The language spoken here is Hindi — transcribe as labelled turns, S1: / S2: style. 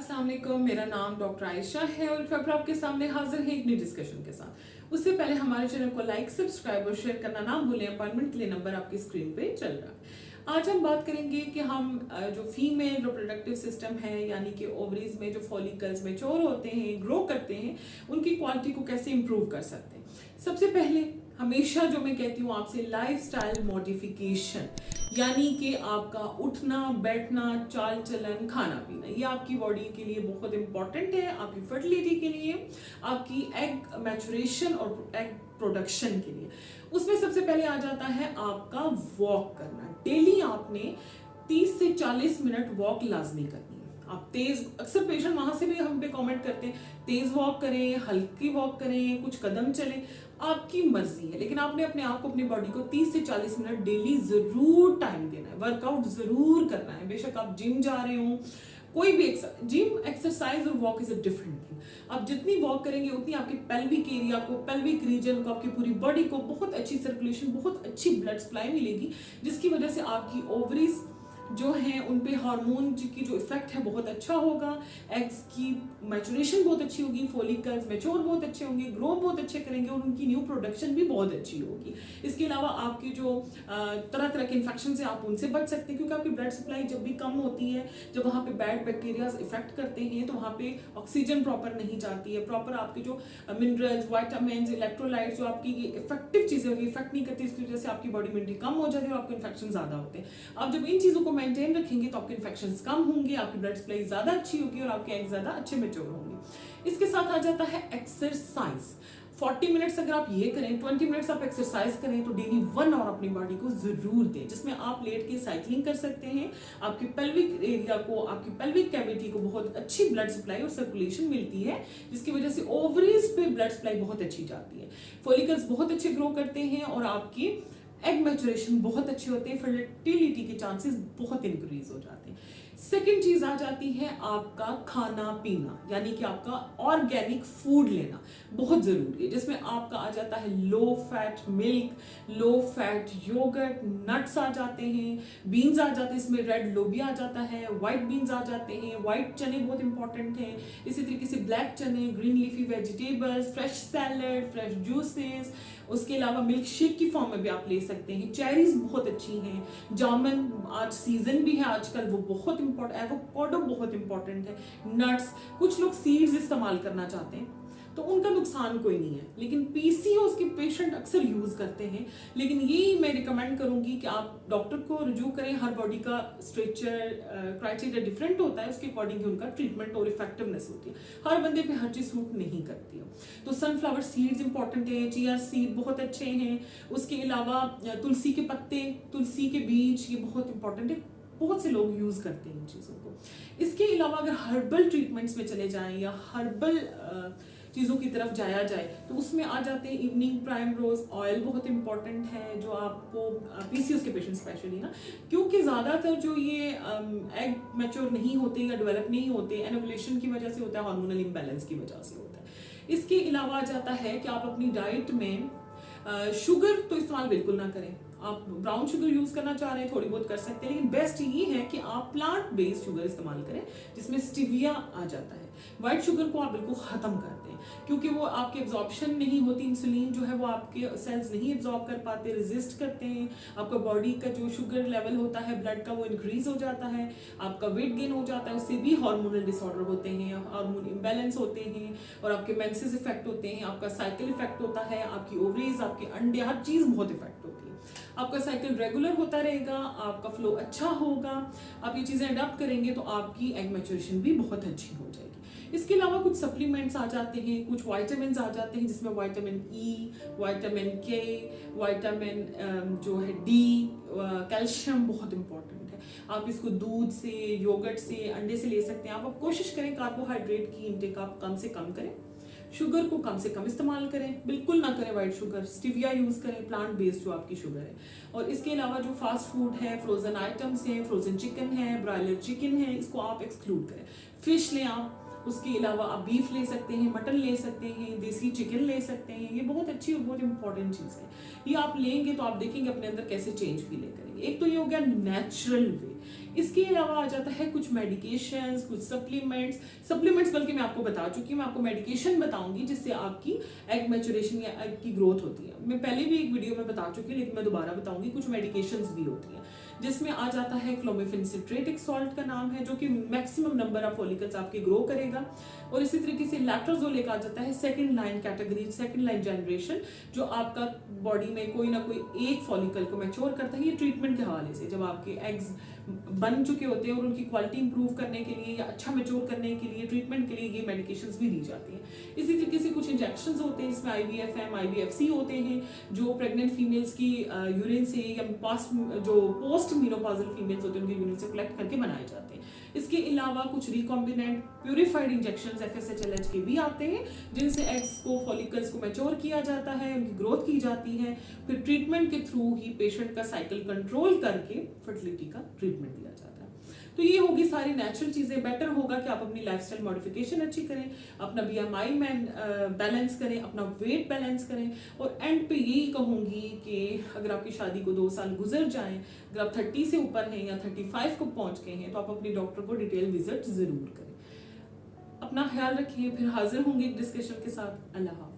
S1: अस्सलाम वालेकुम, मेरा नाम डॉक्टर आयशा है और फिर आपके सामने हाजिर है एक नई डिस्कशन के साथ। उससे पहले हमारे चैनल को लाइक, सब्सक्राइब और शेयर करना ना भूलें। अपॉइंटमेंट के लिए नंबर आपकी स्क्रीन पे चल रहा है। आज हम बात करेंगे कि हम जो फीमेल रिप्रोडक्टिव सिस्टम है, यानी कि ओवरीज में जो फॉलिकल्स मैच्योर होते हैं, ग्रो करते हैं, उनकी क्वालिटी को कैसे इंप्रूव कर सकते हैं। सबसे पहले हमेशा जो मैं कहती हूँ आपसे, लाइफस्टाइल मॉडिफिकेशन, यानी कि आपका उठना, बैठना, चाल चलन, खाना पीना, ये आपकी बॉडी के लिए बहुत इंपॉर्टेंट है, आपकी फर्टिलिटी के लिए, आपकी एग मैचुरेशन और एग प्रोडक्शन के लिए। उसमें सबसे पहले आ जाता है आपका वॉक करना। डेली आपने 30 से 40 मिनट वॉक लाजमी करनी है। आप तेज, अक्सर पेशेंट वहां से भी हम पे कमेंट करते हैं, तेज वॉक करें, हल्की वॉक करें, कुछ कदम चलें, आपकी मर्जी है, लेकिन आपने अपने आप को, अपनी बॉडी को 30 से 40 मिनट डेली जरूर टाइम देना है। वर्कआउट जरूर करना है, बेशक आप जिम जा रहे हो, कोई भी जिम एक्सरसाइज और walk is a different thing. आप जितनी वॉक करेंगे उतनी आपके पेल्विक एरिया को, पेल्विक रीजन को, आपकी पूरी बॉडी को बहुत अच्छी सर्कुलेशन, बहुत अच्छी ब्लड सप्लाई मिलेगी, जिसकी वजह से आपकी ओवरीज जो है उन पे हार्मोन की जो इफेक्ट है बहुत अच्छा होगा, एग्स की मैचुरेशन बहुत अच्छी होगी, फॉलिकल्स मैच्योर बहुत अच्छे होंगे, ग्रो बहुत अच्छे करेंगे और उनकी न्यू प्रोडक्शन भी बहुत अच्छी होगी। इसके अलावा आपकी जो तरह तरह के इन्फेक्शन से आप उनसे बच सकते हैं, क्योंकि आपकी ब्लड सप्लाई जब भी कम होती है, जब वहाँ पे बैड बैक्टीरियाज इफेक्ट करते हैं, तो वहाँ पे ऑक्सीजन प्रॉपर नहीं जाती है, प्रॉपर आपके जो मिनरल्स, वाइटामिन, इलेक्ट्रोलाइट्स, जो आपकी इफेक्टिव चीजें होगी, इफेक्ट नहीं करती, इसकी वजह से आपकी बॉडी इम्यूनिटी कम हो जाती है और आपको इन्फेक्शन ज्यादा होते हैं। अब जब इन चीजों को मेंटेन रखेंगे तो आपके इन्फेक्शंस कम होंगे, आपकी ब्लड सप्लाई ज्यादा अच्छी होगी और आपके एग ज्यादा अच्छे मैच्योर होंगे। इसके साथ आ जाता है एक्सरसाइज। 40 मिनट्स अगर आप ये करें, 20 मिनट्स आप एक्सरसाइज करें, तो डेली 1 आवर अपनी बॉडी को जरूर दें, जिसमें आप लेट के साइकिलिंग कर सकते हैं। आपके पेल्विक एरिया को, आपकी पेल्विक कैविटी को बहुत अच्छी ब्लड सप्लाई और सर्कुलेशन मिलती है, जिसकी वजह से ओवरीज पे ब्लड सप्लाई बहुत अच्छी जाती है, फॉलिकल्स बहुत अच्छे ग्रो करते हैं और आपकी एग मैचुरेशन बहुत अच्छे होते हैं, फर्टिलिटी के चांसेस बहुत इंक्रीज हो जाते हैं। सेकेंड चीज आ जाती है आपका खाना पीना, यानी कि आपका ऑर्गेनिक फूड लेना बहुत जरूरी है, जिसमें आपका आ जाता है low fat milk, low fat yogurt, nuts आ जाते हैं, बीन्स आ जाते हैं, इसमें रेड लोबिया आ जाता है, व्हाइट बीन्स आ जाते हैं, व्हाइट चने बहुत इंपॉर्टेंट हैं, इसी तरीके से ब्लैक चने, green leafy vegetables, fresh salad, fresh juices, उसके अलावा मिल्क शेक की फॉर्म में भी आप ले सकते हैं। चेरीज बहुत अच्छी हैं, जामुन आज सीजन भी है आजकल, वो बहुत इंपॉर्टेंट, एवोकाडो बहुत इंपॉर्टेंट है, नट्स, कुछ लोग सीड्स इस्तेमाल करना चाहते हैं तो उनका नुकसान कोई नहीं है, लेकिन पीसीओएस के पेशेंट अक्सर यूज करते हैं। लेकिन यही मैं रिकमेंड करूंगी कि आप डॉक्टर को रुजू करें। हर बॉडी का स्ट्रक्चर क्राइटेरिया डिफरेंट होता है, उसके अकॉर्डिंग उनका ट्रीटमेंट और इफेक्टिवनेस होती है, हर बंदे पे हर चीज सूट नहीं करती है। तो सनफ्लावर सीड्स इंपॉर्टेंट है, चिया सीड बहुत अच्छे हैं, उसके अलावा तुलसी के पत्ते, तुलसी के बीज, ये बहुत इंपॉर्टेंट है, बहुत से लोग यूज करते हैं इन चीजों को। इसके अलावा अगर हर्बल ट्रीटमेंट्स में चले जाएं या हर्बल चीजों की तरफ जाया जाए, तो उसमें आ जाते हैं इवनिंग प्राइम रोज ऑयल बहुत इंपॉर्टेंट है, जो आपको पीसीओएस के पेशेंट स्पेशली ना, क्योंकि ज्यादातर जो ये एग मैच्योर नहीं होते या डेवलप नहीं होते, एनोवुलेशन की वजह से होता है, हार्मोनल इम्बैलेंस की वजह से होता है। इसके अलावा आ जाता है कि आप अपनी डाइट में शुगर तो इस्तेमाल बिल्कुल ना करें। आप ब्राउन शुगर यूज करना चाह रहे हैं, थोड़ी बहुत कर सकते हैं, लेकिन बेस्ट ये है कि आप प्लांट बेस्ड शुगर इस्तेमाल करें, जिसमें स्टीविया आ जाता है। व्हाइट शुगर को आप बिल्कुल खत्म कर दें, क्योंकि वो आपके एब्जॉर्प्शन नहीं होती, इंसुलिन जो है वो आपके सेल्स नहीं एब्जॉर्ब कर पाते, रेजिस्ट करते हैं, आपका बॉडी का जो शुगर लेवल होता है ब्लड का वो इंक्रीज हो जाता है, आपका वेट गेन हो जाता है, उससे भी हार्मोनल डिसऑर्डर होते हैं, हार्मोन इम्बैलेंस होते हैं और आपके मेंसेस इफेक्ट होते हैं, आपका साइकिल इफेक्ट होता है, आपकी ओवरीज, आपके अंडे, हर चीज बहुत इफेक्ट होती है। आपका साइकिल रेगुलर होता रहेगा, आपका फ्लो अच्छा होगा, आप ये चीजें अडॉप्ट करेंगे तो आपकी एग मैचुरेशन भी बहुत अच्छी हो जाएगी। इसके अलावा कुछ सप्लीमेंट्स आ जाते हैं, कुछ वाइटामिन आ जाते हैं, जिसमें वाइटामिन ई, वाइटामिन के, वाइटामिन जो है डी, कैल्शियम बहुत इंपॉर्टेंट है। आप इसको दूध से, योगर्ट से, अंडे से ले सकते हैं। आप कोशिश करें कार्बोहाइड्रेट की इंटेक आप कम से कम करें, शुगर को कम से कम इस्तेमाल करें, बिल्कुल ना करें व्हाइट शुगर, स्टीविया यूज करें, प्लांट बेस्ड जो आपकी शुगर है। और इसके अलावा जो फास्ट फूड है, फ्रोजन आइटम्स हैं, फ्रोजन चिकन है, ब्रॉयलर चिकन है, इसको आप एक्सक्लूड करें। फिश लें आप, उसके अलावा आप बीफ ले सकते हैं, मटन ले सकते हैं, देसी चिकन ले सकते हैं, ये बहुत अच्छी और बहुत इंपॉर्टेंट चीज़ है। ये आप लेंगे तो आप देखेंगे अपने अंदर कैसे चेंज फील करेंगे। एक तो ये हो गया नेचुरल वे, इसके अलावा आ जाता है कुछ मेडिकेशंस, कुछ सप्लीमेंट्स बल्कि मैं आपको बता चुकी हूँ, मैं आपको मेडिकेशन बताऊंगी जिससे आपकी एग मैचुरेशन या एग की ग्रोथ होती है। मैं पहले भी एक वीडियो में बता चुकी हूँ लेकिन मैं दोबारा बताऊंगी। कुछ मेडिकेशंस भी होती हैं जिसमें आ जाता है क्लोमिफेन सिट्रेट, सॉल्ट का नाम है, जो कि मैक्सिमम नंबर ऑफ फॉलिकल्स आपके ग्रो करेगा। और इसी तरीके से लैक्टोजोल एक आ जाता है second line category, second line generation, जो आपका बॉडी में कोई ना कोई एक फॉलिकल को मैच्योर करता है। ये ट्रीटमेंट के हवाले से, जब आपके एग्स बन चुके होते हैं और उनकी क्वालिटी इंप्रूव करने के लिए या अच्छा मैच्योर करने के लिए, ट्रीटमेंट के लिए ये मेडिकेशंस भी दी जाती हैं। इसी तरीके से कुछ इंजेक्शंस होते हैं, इसमें IVFM, IVFC होते हैं, जो प्रेग्नेंट फीमेल्स की यूरिन से या पोस्ट मीनोपॉजल फीमेल्स होते हैं उनके यूरिन से कलेक्ट करके बनाए जाते हैं। इसके अलावा कुछ रिकॉम्बिनेंट प्यूरिफाइड इंजेक्शंस FSH के भी आते हैं, जिनसे एग्स को, फॉलिकल्स को मैच्योर किया जाता है, उनकी ग्रोथ की जाती है। फिर ट्रीटमेंट के थ्रू ही पेशेंट का साइकिल कंट्रोल करके फर्टिलिटी का ट्रीटमेंट दिया जाता है। तो ये होगी सारी नेचुरल चीजें। बेटर होगा कि आप अपनी लाइफस्टाइल मॉडिफिकेशन अच्छी करें, अपना BMI में बैलेंस करें, अपना वेट बैलेंस करें। और एंड पे यही कहूंगी कि अगर आपकी शादी को 2 साल गुजर जाएं, अगर आप 30 से ऊपर हैं या 35 को पहुंच गए हैं, तो आप अपने डॉक्टर को डिटेल विजिट जरूर करें। अपना ख्याल रखें, फिर हाजिर होंगे एक डिस्कशन के साथ। अल्लाह हाफ़िज़।